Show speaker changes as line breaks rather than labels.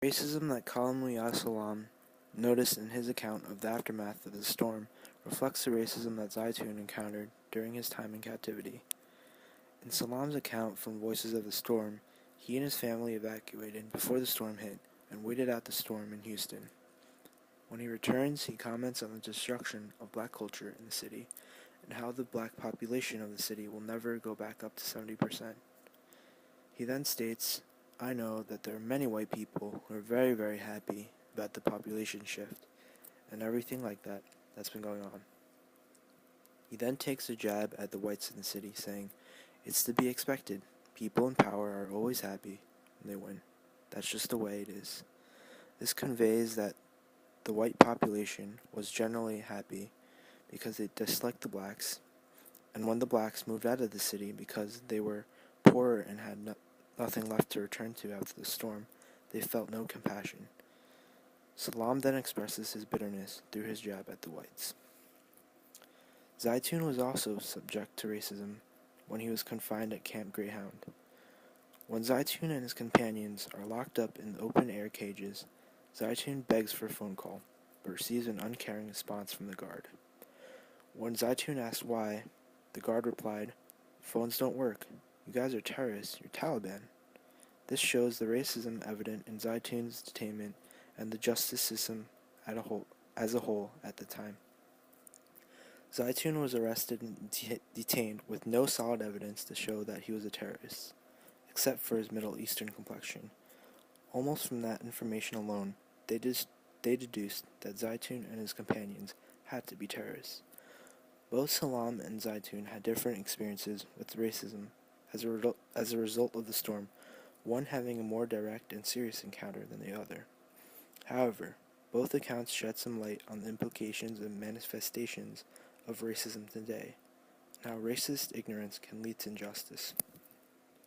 Racism that Kalamui Salam noticed in his account of the aftermath of the storm reflects the racism that Zaitun encountered during his time in captivity. In Salam's account from Voices of the Storm, he and his family evacuated before the storm hit and waited out the storm in Houston. When he returns, he comments on the destruction of black culture in the city and how the black population of the city will never go back up to 70%. He then states, "I know that there are many white people who are very, very happy about the population shift and everything like that that's been going on." He then takes a jab at the whites in the city, saying, "It's to be expected. People in power are always happy when they win. That's just the way it is." This conveys that the white population was generally happy because they disliked the blacks, and when the blacks moved out of the city because they were poorer and had nothing left to return to after the storm, they felt no compassion. Salam then expresses his bitterness through his jab at the whites. Zaitun was also subject to racism when he was confined at Camp Greyhound. When Zaitun and his companions are locked up in the open-air cages, Zaitun begs for a phone call, but receives an uncaring response from the guard. When Zaitun asked why, the guard replied, "Phones don't work. You guys are terrorists. You're Taliban." This shows the racism evident in Zaitun's detainment and the justice system as a whole at the time. Zaitun was arrested and detained with no solid evidence to show that he was a terrorist, except for his Middle Eastern complexion. Almost from that information alone, they deduced that Zaitun and his companions had to be terrorists. Both Salam and Zaitun had different experiences with racism as a result of the storm, one having a more direct and serious encounter than the other. However, both accounts shed some light on the implications and manifestations of racism today, and how racist ignorance can lead to injustice.